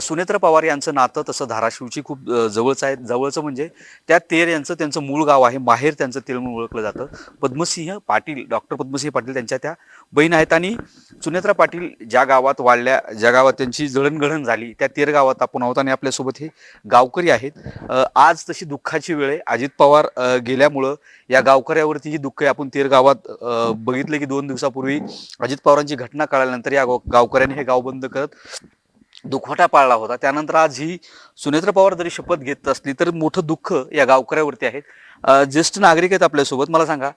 सुनेत्र पवार यांचं नातं तसं धाराशिवची खूप जवळचं आहे. जवळचं म्हणजे त्या तेर यांचं त्यांचं मूळ गाव आहे, माहेर त्यांचं तेर म्हणून ओळखलं जातं. पद्मसिंह पाटील, डॉक्टर पद्मसिंह पाटील त्यांच्या त्या बहीण आहेत. आणि सुनेत्रा पाटील ज्या गावात वाढल्या, ज्या गावात त्यांची जळणघळण झाली, त्या तेर गावात आपण आहोत आणि आपल्यासोबत हे गावकरी आहेत. आज तशी दुःखाची वेळ आहे. अजित पवार गेल्यामुळं या गावकऱ्यावरती ही दुःख आहे. आपण तेर गावात बघितलं की 2 दिवसापूर्वी अजित पवारांची घटना कळाल्यानंतर या गावकऱ्यांनी हे गाव बंद करत दुखवटा पाळला होता. त्यानंतर आज ही सुनेत्र पवार जरी शपथ घेत असली तर मोठं दुःख या गावकऱ्यावरती आहे. ज्येष्ठ नागरिक आहेत आपल्यासोबत. मला सांगा,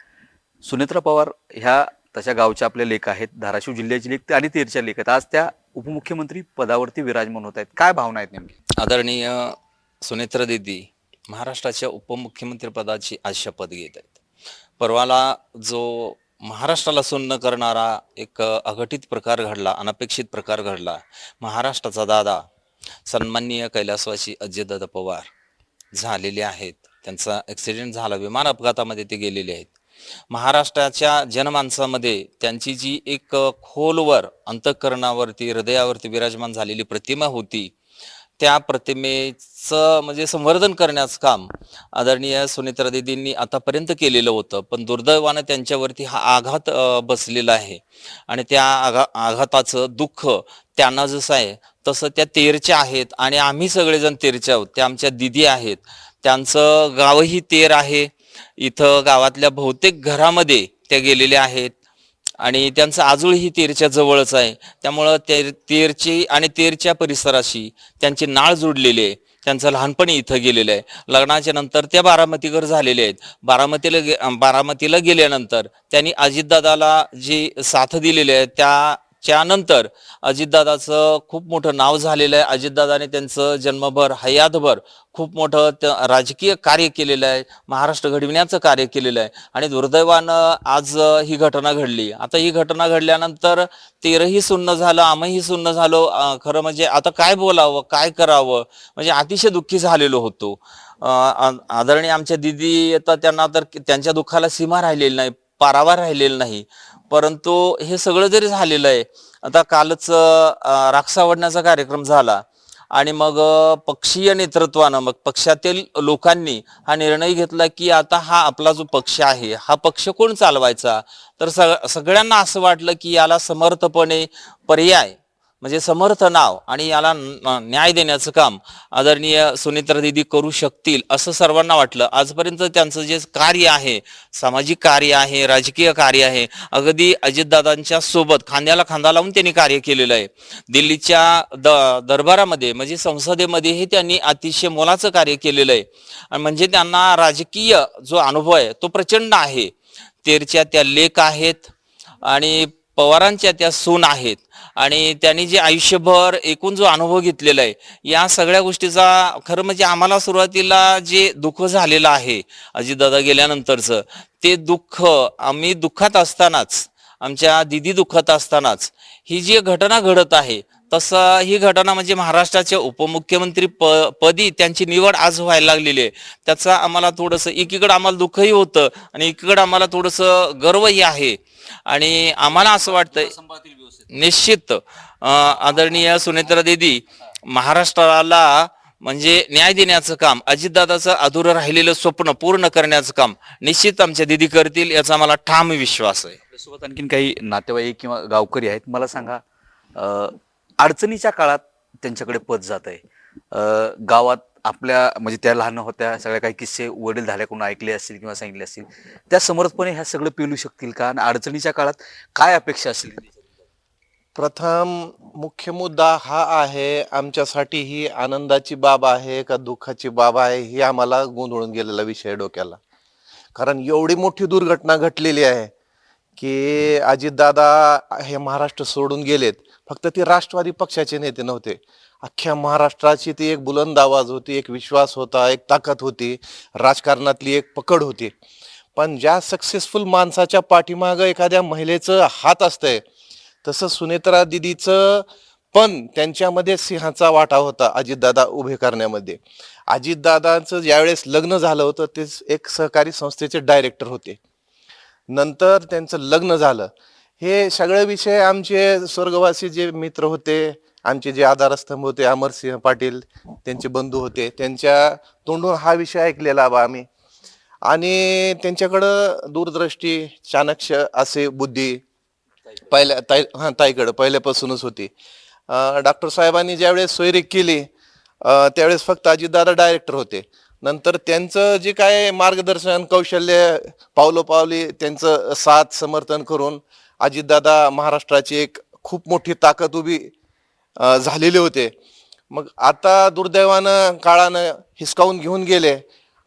सुनेत्र पवार ह्या तशा गावच्या आपल्या लेख आहेत, धाराशिव जिल्ह्याची लेख आणि तेरच्या लेख आहेत. आज त्या उपमुख्यमंत्री पदावरती विराजमान होत आहेत. काय भावना आहेत नेमकी? आदरणीय सुनेत्र दीदी महाराष्ट्राच्या उपमुख्यमंत्री पदाची आज शपथ घेत आहेत. परवाला जो महाराष्ट्राला सुन्न करणारा एक अघटित प्रकार घडला, अनपेक्षित प्रकार घडला. महाराष्ट्राचा दादा सन्माननीय कैलासवासी अजितदादा पवार झालेले आहेत. त्यांचा ॲक्सिडेंट झाला, विमान अपघातामध्ये ते गेलेले आहेत. महाराष्ट्राच्या जनमानसामध्ये त्यांची जी एक खोलवर अंतःकरणावरती, हृदयावरती विराजमान झालेली प्रतिमा होती, त्या प्रतिमेचं म्हणजे संवर्धन करण्याचं काम आदरणीय सुनेत्रा दीदींनी आतापर्यंत केलेलं होतं. पण दुर्दैवानं त्यांच्यावरती हा आघात बसलेला आहे आणि त्या आघाताचं दुःख त्यांना जसं आहे तसं त्या तेरच्या आहेत आणि आम्ही सगळेजण तेरच्या आहोत. त्या आमच्या दिदी आहेत, त्यांचं गावही तेर आहे. इथं गावातल्या बहुतेक घरामध्ये त्या गेलेल्या आहेत आणि त्यांचं आजूळही तेरच्या जवळच आहे. त्यामुळं तेरची आणि तेरच्या परिसराशी त्यांची नाळ जुडलेली आहे. त्यांचं लहानपणी इथं गेलेलं आहे. लग्नाच्या नंतर त्या बारामतीकर झालेले आहेत. बारामतीला गेल्यानंतर त्यांनी अजितदादाला जी साथ दिलेली आहे त्यानंतर अजितदादाचं खूप मोठं नाव झालेलं आहे. अजितदादाने त्यांचं जन्मभर, हयातभर खूप मोठं राजकीय कार्य केलेलं आहे, महाराष्ट्र घडविण्याचं कार्य केलेलं आहे. आणि दुर्दैवानं आज ही घटना घडली. आता ही घटना घडल्यानंतर तेरही सुन्न झालं, आम्हीही सुन्न झालो. खरं म्हणजे आता काय बोलावं, काय करावं, म्हणजे अतिशय दुःखी झालेलो होतो. आदरणीय आमच्या दिदी तर त्यांना तर त्यांच्या दुःखाला सीमा राहिलेली नाही, पारावार राहिलेला नाही. परंतु हे सगळं जरी झालेलं आहे, आता कालच राख आवडण्याचा कार्यक्रम झाला आणि मग पक्षीय नेतृत्वानं, मग पक्षातील लोकांनी हा निर्णय घेतला की आता हा आपला जो पक्ष आहे, हा पक्ष कोण चालवायचा. तर सगळ्यांना असं वाटलं की याला समर्थपणे पर्याय म्हणजे समर्थ नाव आणि याला न्याय देण्याचं काम आदरणीय सुनेत्रा दीदी करू शकतील असं सर्वांना वाटलं. आजपर्यंत त्यांचं जे कार्य आहे, सामाजिक कार्य आहे, राजकीय कार्य आहे, अगदी अजितदादांच्या सोबत खांद्याला खांदा लावून त्यांनी कार्य केलेलं आहे. दिल्लीच्या दरबारामध्ये म्हणजे संसदेमध्येही त्यांनी अतिशय मोलाचं कार्य केलेलं आहे. आणि म्हणजे त्यांना राजकीय जो अनुभव आहे तो प्रचंड आहे. तेरच्या त्या लेक आहेत आणि पवारांच्या त्या सून आहेत आणि त्यांनी जे आयुष्यभर एकूण जो अनुभव घेतलेला आहे, या सगळ्या गोष्टीचा खरं म्हणजे आम्हाला सुरुवातीला जे दुःख झालेलं आहे अजितदादा गेल्यानंतरचं, ते दुःख आम्ही दुःखात असतानाच, आमच्या दिदी दुःखात असतानाच ही जी घटना घडत आहे, तसं ही घटना म्हणजे महाराष्ट्राच्या उपमुख्यमंत्री पदी त्यांची निवड आज व्हायला लागलेली आहे. त्याचा आम्हाला थोडंसं एकीकडे आम्हाला दुःखही होतं आणि एकीकडे आम्हाला थोडंसं गर्वही आहे. आणि आम्हाला असं वाटतंय निश्चित आदरणीय सुनेत्रा दीदी महाराष्ट्राला म्हणजे न्याय देण्याचं काम, अजितदादाचं अधुरं राहिलेलं स्वप्न पूर्ण करण्याचं काम निश्चित आमच्या दिदी करतील, याचा मला ठाम विश्वास आहे. सोबत आणखीन काही नातेवाईक किंवा गावकरी आहेत. मला सांगा, अडचणीच्या काळात त्यांच्याकडे पद जात आहे. गावात आपल्या म्हणजे त्या लहान होत्या, सगळ्या काही किस्से वडील धाऱ्याकडून ऐकले असतील किंवा सांगितले असतील, त्या समर्थपणे ह्या सगळं पेलू शकतील का? आणि अडचणीच्या काळात काय अपेक्षा असतील? प्रथम मुख्य मुद्दा हा आहे, आमच्यासाठी ही आनंदाची बाब आहे का दुःखाची बाब आहे, ही आम्हाला गोंधळून गेलेला विषय डोक्याला. कारण एवढी मोठी दुर्घटना घडलेली आहे की अजितदादा हे महाराष्ट्र सोडून गेलेत. फक्त ते राष्ट्रवादी पक्षाचे नेते नव्हते, अख्ख्या महाराष्ट्राची ती एक बुलंद आवाज होती, एक विश्वास होता, एक ताकद होती, राजकारणातली एक पकड होती. पण ज्या सक्सेसफुल माणसाच्या पाठीमागं एखाद्या महिलेचं हात असतंय, तसं सुनेत्रा दिदीचं पण त्यांच्यामध्ये सिंहाचा वाटा होता अजितदादा उभे करण्यामध्ये. अजितदादांचं ज्यावेळेस लग्न झालं होतं ते एक सहकारी संस्थेचे डायरेक्टर होते. नंतर त्यांचं लग्न झालं. हे सगळे विषय आमचे स्वर्गवासी जे मित्र होते, आमचे जे आधारस्तंभ होते अमरसिंह पाटील त्यांचे बंधू होते, त्यांच्या तोंडून हा विषय ऐकलेला बा आम्ही. आणि त्यांच्याकडं दूरदृष्टी, चाणक्य असे बुद्धी ताईकडं पहिल्यापासूनच होती. डॉक्टर साहेबांनी ज्यावेळेस सोयरीक केली त्यावेळेस फक्त अजितदादा डायरेक्टर होते. नंतर त्यांचं जे काय मार्गदर्शन कौशल्य पावलोपावली त्यांचं साथ समर्थन करून अजितदादा महाराष्ट्राची एक खूप मोठी ताकद उभी झालेले होते. मग आता दुर्दैवानं काळानं हिसकावून घेऊन गेले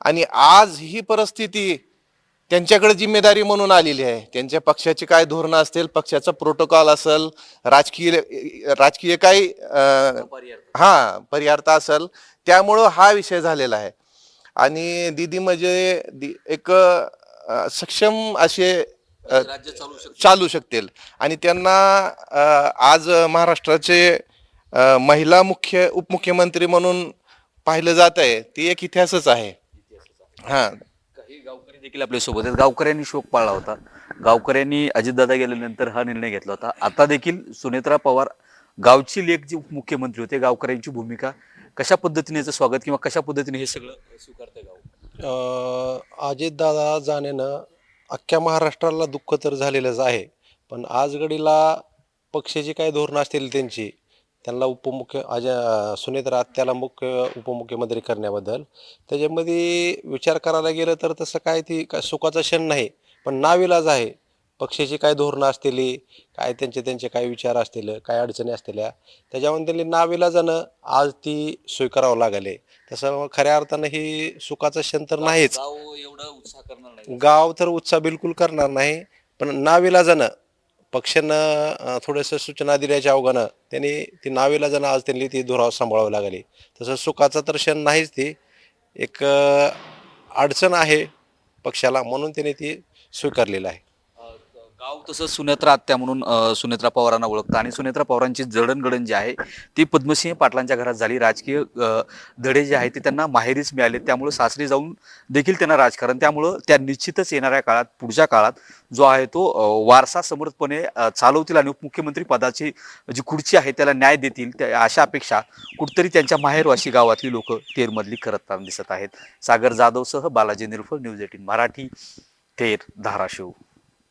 आणि आज ही परिस्थिती त्यांच्याकडे जिम्मेदारी म्हणून आलेली आहे. त्यांच्या पक्षाची काय धोरणं असतील, पक्षाचा प्रोटोकॉल असेल, राजकीय राजकीय काही परिहार्थ असेल, त्यामुळं हा विषय झालेला आहे. आणि दीदी म्हणजे एक सक्षम असे राज्य चालू शकते. चालू शकतील. आणि त्यांना आज महाराष्ट्राचे महिला उपमुख्यमंत्री म्हणून पाहिलं जात आहे. ती एक इतिहासच आहे. हा, काही गावकरी देखील आपल्या सोबत आहेत. गावकऱ्यांनी शोक पाळला होता. गावकऱ्यांनी अजितदादा गेल्यानंतर हा निर्णय घेतला होता. आता देखील सुनेत्रा पवार गावची लेक जी उपमुख्यमंत्री होते, गावकऱ्यांची भूमिका कशा पद्धतीने याचं स्वागत किंवा कशा पद्धतीने हे सगळं स्वीकारतंय गाव? अजितदादा जाण्यानं अख्ख्या महाराष्ट्राला दुःख तर झालेलंच आहे, पण आज घडीला पक्षाची काय धोरणं असतील त्यांची, त्यांना सुनेत्रा आत्याला उपमुख्यमंत्री करण्याबद्दल त्याच्यामध्ये विचार करायला गेलं तर तसं काय ती काय सुखाचा क्षण नाही, पण नाविलाज आहे. पक्षाची काय धोरणं असतील, काय त्यांचे काय विचार असतील, काय अडचणी असलेल्या, त्याच्यामुळे त्यांनी नाविलाजानं आज ती स्वीकारावं लागले. तसं खऱ्या अर्थानं ही सुखाचा क्षण तर नाहीच. गाव एवढा उत्साह करणार नाही. गाव तर उत्साह बिलकुल करणार नाही, पण नाविलाजानं पक्षानं थोडंसं सूचना दिल्याच्या अवघानं त्यांनी ती नाविलाजानं आज त्यांनी ती धुराव सांभाळावं लागली. तसं सुखाचा तर क्षण नाहीच. ती एक अडचण आहे पक्षाला, म्हणून त्यांनी ती स्वीकारलेलं आहे. गाव तसं सुनेत्रा आत्या म्हणून सुनेत्रा पवारांना ओळखतं आणि सुनेत्रा पवारांची जडणघडण जी आहे ती पद्मसिंह पाटलांच्या घरात झाली. राजकीय धडे जे आहेत ते त्यांना माहेरीच मिळाले, त्यामुळं सासरी जाऊन देखील त्यांना राजकारण, त्यामुळं त्या निश्चितच येणाऱ्या काळात, पुढच्या काळात जो आहे तो वारसा समर्थपणे चालवतील आणि उपमुख्यमंत्री पदाची जी खुर्ची आहे त्याला न्याय देतील, त्या अशा अपेक्षा कुठतरी त्यांच्या माहेरवाशी गावातली लोक तेरमधली करताना दिसत आहेत. सागर जाधवसह बालाजी निरफळ, न्यूज 18 मराठी, तेर, धाराशिव.